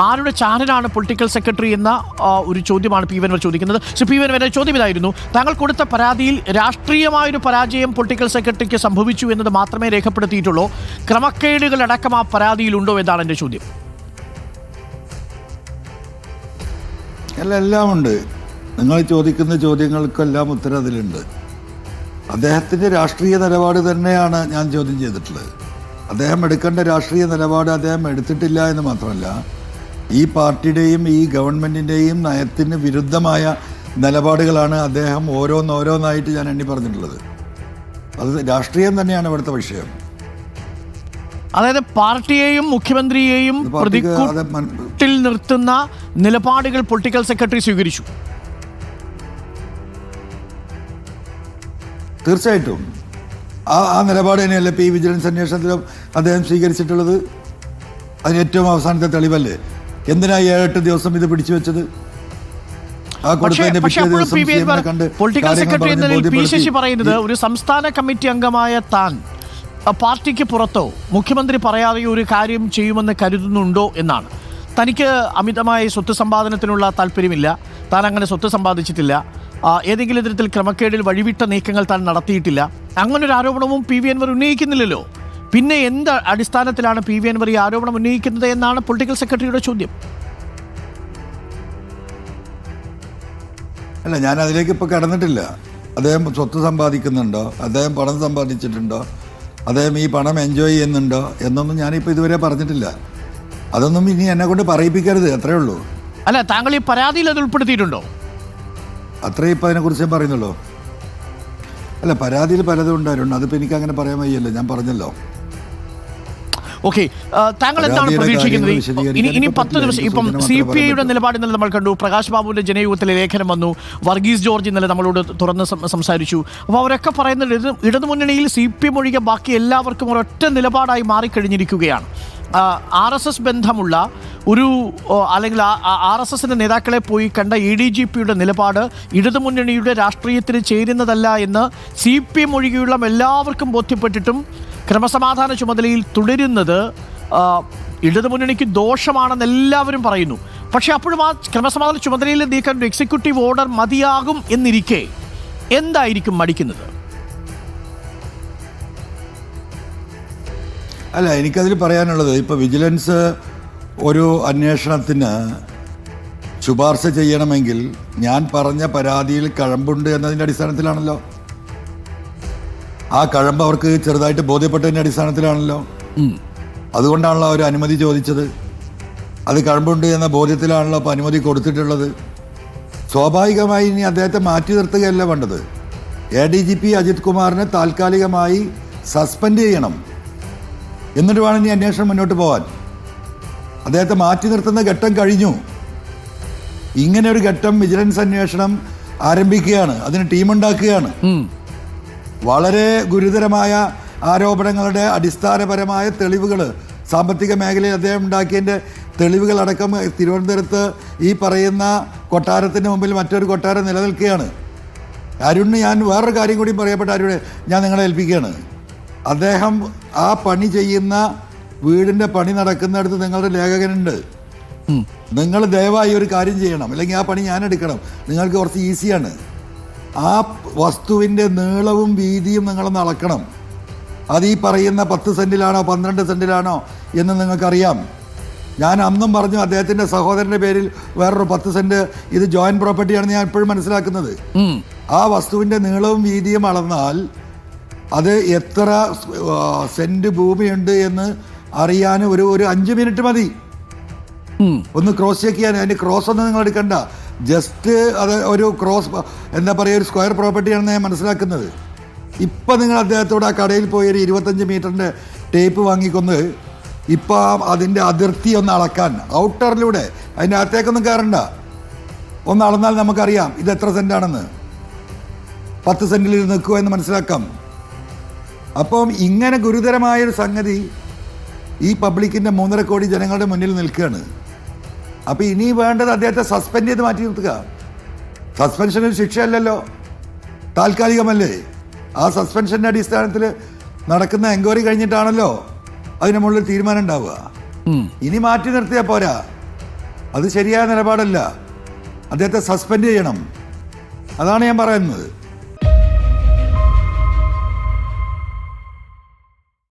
ആരുടെ ചാനലാണ് political secretary എന്ന ഒരു ചോദ്യമാണ് പി വി അൻവർ ചോദിക്കുന്നത്. ശ്രീ പി വി അൻവറിന്റെ ചോദ്യം ഇതായിരുന്നു: താങ്കൾ കൊടുത്ത പരാതിയിൽ രാഷ്ട്രീയമായൊരു പരാജയം പൊളിറ്റിക്കൽ സെക്രട്ടറിക്ക് സംഭവിച്ചു എന്നത് മാത്രമേ രേഖപ്പെടുത്തിയിട്ടുള്ളൂ, ക്രമക്കേടുകളടക്കം ആ പരാതിയിലുണ്ടോ എന്നാണ് എൻ്റെ ചോദ്യം. എല്ലാം ഉണ്ട്. നിങ്ങൾ ചോദിക്കുന്ന ചോദ്യങ്ങൾക്കെല്ലാം ഉത്തരം അതിലുണ്ട്. അദ്ദേഹത്തിൻ്റെ രാഷ്ട്രീയ നിലപാട് തന്നെയാണ് ഞാൻ ചോദ്യം ചെയ്തിട്ടുള്ളത്. അദ്ദേഹം എടുക്കേണ്ട രാഷ്ട്രീയ നിലപാട് അദ്ദേഹം എടുത്തിട്ടില്ല എന്ന് മാത്രമല്ല, ഈ പാർട്ടിയുടെയും ഈ ഗവൺമെൻറ്റിൻ്റെയും നയത്തിന് വിരുദ്ധമായ നിലപാടുകളാണ് അദ്ദേഹം ഓരോന്നായിട്ട് ഞാൻ എണ്ണി പറഞ്ഞിട്ടുള്ളത്. അത് രാഷ്ട്രീയം തന്നെയാണ് ഇവിടുത്തെ വിഷയം. അതായത് പാർട്ടിയെയും മുഖ്യമന്ത്രിയെയും പ്രതിക്കൂട്ടിൽ നിർത്തുന്ന നിലപാടുകൾ പൊളിറ്റിക്കൽ സെക്രട്ടറി സ്വീകരിച്ചു. തീർച്ചയായിട്ടും ആ നിലപാട് തന്നെയല്ലേ ഇപ്പോൾ ഈ വിജിലൻസ് അന്വേഷണത്തിലും അദ്ദേഹം സ്വീകരിച്ചിട്ടുള്ളത്. അതിന് ഏറ്റവും അവസാനത്തെ തെളിവല്ലേ. എന്തിനാ 7-8 ദിവസം ഇത് പിടിച്ചു വെച്ചത്? പൊളിറ്റിക്കൽ സെക്രട്ടറി എന്നതിൽ പി ശശി പറയുന്നത് ഒരു സംസ്ഥാന കമ്മിറ്റി അംഗമായ താൻ പാർട്ടിക്ക് പുറത്തോ മുഖ്യമന്ത്രി പറയാതെയോ ഒരു കാര്യം ചെയ്യുമെന്ന് കരുതുന്നുണ്ടോ എന്നാണ്. തനിക്ക് അമിതമായ സ്വത്ത് സമ്പാദനത്തിനുള്ള താല്പര്യമില്ല, താൻ അങ്ങനെ സ്വത്ത് സമ്പാദിച്ചിട്ടില്ല, ഏതെങ്കിലും തരത്തിൽ ക്രമക്കേടിൽ വഴിവിട്ട നീക്കങ്ങൾ താൻ നടത്തിയിട്ടില്ല, അങ്ങനൊരു ആരോപണവും പി വി അൻവർ ഉന്നയിക്കുന്നില്ലല്ലോ. പിന്നെ എന്ത് അടിസ്ഥാനത്തിലാണ് പി വി അൻവർ ഈ ആരോപണം ഉന്നയിക്കുന്നത് എന്നാണ് പൊളിറ്റിക്കൽ സെക്രട്ടറിയുടെ ചോദ്യം. അല്ല, ഞാൻ അതിലേക്ക് ഇപ്പോൾ കടന്നിട്ടില്ല. അദ്ദേഹം സ്വത്ത് സമ്പാദിക്കുന്നുണ്ടോ, അദ്ദേഹം പണം സമ്പാദിച്ചിട്ടുണ്ടോ, അദ്ദേഹം ഈ പണം എൻജോയ് ചെയ്യുന്നുണ്ടോ എന്നൊന്നും ഞാനിപ്പോൾ ഇതുവരെ പറഞ്ഞിട്ടില്ല. അതൊന്നും ഇനി എന്നെ കൊണ്ട് പറയിപ്പിക്കരുത്, അത്രേ ഉള്ളൂ. അല്ല, താങ്കൾ ഈ പരാതിയിൽ അത് ഉൾപ്പെടുത്തിയിട്ടുണ്ടോ? അത്രേ ഇപ്പം അതിനെക്കുറിച്ച് ഞാൻ പറയുന്നുള്ളൂ. അല്ല, പരാതിയിൽ പലതും ഉണ്ടായിരുന്നു. അതിപ്പോൾ എനിക്ക് അങ്ങനെ പറയാൻ വയ്യല്ലോ, ഞാൻ പറഞ്ഞല്ലോ. ഓക്കെ, താങ്കൾ എന്താണ് പ്രതീക്ഷിക്കുന്നത്? ഇനി 10 ദിവസം ഇപ്പം CPIയുടെ നിലപാട് ഇന്നലെ നമ്മൾ കണ്ടു. പ്രകാശ് ബാബുവിന്റെ ജനയുഗത്തിലെ ലേഖനം വന്നു. വർഗീസ് ജോർജ് ഇന്നലെ നമ്മളോട് തുറന്ന് സംസാരിച്ചു. അപ്പോൾ അവരൊക്കെ പറയുന്നത് ഇടതുമുന്നണിയിൽ CPM ഒഴികെ ബാക്കി എല്ലാവർക്കും ഒരൊറ്റ നിലപാടായി മാറിക്കഴിഞ്ഞിരിക്കുകയാണ്. RSS ബന്ധമുള്ള ഒരു അല്ലെങ്കിൽ RSSന്റെ നേതാക്കളെ പോയി കണ്ട ADGPയുടെ നിലപാട് ഇടതുമുന്നണിയുടെ രാഷ്ട്രീയത്തിന് ചേരുന്നതല്ല എന്ന് CPM ഒഴികെയുള്ള എല്ലാവർക്കും ബോധ്യപ്പെട്ടിട്ടും ക്രമസമാധാന ചുമതലയിൽ തുടരുന്നത് ഇടതുമുന്നണിക്ക് ദോഷമാണെന്ന് എല്ലാവരും പറയുന്നു. പക്ഷേ അപ്പോഴും ആ ക്രമസമാധാന ചുമതലയിൽ നീക്കാൻ ഒരു എക്സിക്യൂട്ടീവ് ഓർഡർ മതിയാകും എന്നിരിക്കെ എന്തായിരിക്കും മടിക്കുന്നത്? അല്ല, എനിക്കതിൽ പറയാനുള്ളത്, ഇപ്പോൾ വിജിലൻസ് ഒരു അന്വേഷണത്തിന് ശുപാർശ ചെയ്യണമെങ്കിൽ ഞാൻ പറഞ്ഞ പരാതിയിൽ കഴമ്പുണ്ട് എന്നതിൻ്റെ അടിസ്ഥാനത്തിലാണല്ലോ. ആ കഴമ്പ് അവർക്ക് ചെറുതായിട്ട് ബോധ്യപ്പെട്ടതിൻ്റെ അടിസ്ഥാനത്തിലാണല്ലോ. അതുകൊണ്ടാണല്ലോ അവർ അനുമതി ചോദിച്ചത്. അത് കഴമ്പുണ്ട് എന്ന ബോധ്യത്തിലാണല്ലോ അപ്പോൾ അനുമതി കൊടുത്തിട്ടുള്ളത്. സ്വാഭാവികമായി ഇനി അദ്ദേഹത്തെ മാറ്റി നിർത്തുകയല്ല വേണ്ടത്. ADGP അജിത് കുമാറിനെ താൽക്കാലികമായി സസ്പെൻഡ് ചെയ്യണം. എന്നിട്ട് വേണം ഇനി അന്വേഷണം മുന്നോട്ട് പോകാൻ. അദ്ദേഹത്തെ മാറ്റി നിർത്തുന്ന ഘട്ടം കഴിഞ്ഞു. ഇങ്ങനെ ഒരു ഘട്ടം വിജിലൻസ് അന്വേഷണം ആരംഭിക്കുകയാണ്, അതിന് ടീമുണ്ടാക്കുകയാണ്. വളരെ ഗുരുതരമായ ആരോപണങ്ങളുടെ അടിസ്ഥാനപരമായ തെളിവുകൾ, സാമ്പത്തിക മേഖലയിൽ അദ്ദേഹം ഉണ്ടാക്കിയതിൻ്റെ തെളിവുകളടക്കം തിരുവനന്തപുരത്ത് ഈ പറയുന്ന കൊട്ടാരത്തിന് മുമ്പിൽ മറ്റൊരു കൊട്ടാരം നിലനിൽക്കുകയാണ്. അരുണിന് ഞാൻ വേറൊരു കാര്യം കൂടി പറയപ്പെട്ട അരുണ് ഞാൻ നിങ്ങളെ ഏൽപ്പിക്കുകയാണ്. അദ്ദേഹം ആ പണി ചെയ്യുന്ന വീടിൻ്റെ പണി നടക്കുന്നിടത്ത് നിങ്ങളുടെ ലേഖകനുണ്ട്. നിങ്ങൾ ദയവായി ഒരു കാര്യം ചെയ്യണം, അല്ലെങ്കിൽ ആ പണി ഞാൻ എടുക്കണം. നിങ്ങൾക്ക് കുറച്ച് ഈസിയാണ്. ആ വസ്തുവിൻ്റെ നീളവും വീതിയും നിങ്ങളൊന്ന് അളക്കണം. അത് ഈ പറയുന്ന 10 സെൻറ്റിലാണോ 12 സെൻറ്റിലാണോ എന്ന് നിങ്ങൾക്കറിയാം. ഞാൻ അന്നും പറഞ്ഞു അദ്ദേഹത്തിൻ്റെ സഹോദരൻ്റെ പേരിൽ വേറൊരു 10 സെൻറ്റ് ഇത് ജോയിൻറ്റ് പ്രോപ്പർട്ടിയാണെന്ന് ഞാൻ എപ്പോഴും മനസ്സിലാക്കുന്നത്. ആ വസ്തുവിൻ്റെ നീളവും വീതിയും അളന്നാൽ അത് എത്ര സെൻറ്റ് ഭൂമിയുണ്ട് എന്ന് അറിയാൻ ഒരു 5 മിനിറ്റ് മതി. ഒന്ന് ക്രോസ് ചെക്ക് ചെയ്യാൻ. അതിൻ്റെ ക്രോസ് ഒന്നും നിങ്ങൾ എടുക്കണ്ട. ജസ്റ്റ് അത് ഒരു ക്രോസ് എന്താ പറയുക, ഒരു സ്ക്വയർ പ്രോപ്പർട്ടിയാണെന്ന് ഞാൻ മനസ്സിലാക്കുന്നത്. ഇപ്പം നിങ്ങൾ അദ്ദേഹത്തോട് ആ കടയിൽ പോയി ഒരു 25 മീറ്ററിൻ്റെ ടേപ്പ് വാങ്ങിക്കൊന്ന് ഇപ്പം അതിൻ്റെ അതിർത്തി ഒന്ന് അളക്കാൻ, ഔട്ടറിലൂടെ, അതിൻ്റെ അകത്തേക്കൊന്നും കയറണ്ട, ഒന്ന് അളന്നാൽ നമുക്കറിയാം ഇത് എത്ര സെൻറ്റാണെന്ന്. 10 സെൻറ്റിൽ നിൽക്കുക എന്ന് മനസ്സിലാക്കാം. അപ്പം ഇങ്ങനെ ഗുരുതരമായൊരു സംഗതി ഈ പബ്ലിക്കിൻ്റെ 3.5 കോടി ജനങ്ങളുടെ മുന്നിൽ നിൽക്കുകയാണ്. അപ്പോൾ ഇനി വേണ്ടത് അദ്ദേഹത്തെ സസ്പെൻഡ് ചെയ്ത് മാറ്റി നിർത്തുക. സസ്പെൻഷനൊരു ശിക്ഷയല്ലല്ലോ, താൽക്കാലികമല്ലേ. ആ സസ്പെൻഷൻ്റെ അടിസ്ഥാനത്തിൽ നടക്കുന്ന എൻക്വയറി കഴിഞ്ഞിട്ടാണല്ലോ അതിന് മുകളിൽ തീരുമാനം ഉണ്ടാവുക. ഇനി മാറ്റി നിർത്തിയാൽ പോരാ. അത് ശരിയായ നിലപാടല്ല. അദ്ദേഹത്തെ സസ്പെൻഡ് ചെയ്യണം. അതാണ് ഞാൻ പറയുന്നത്.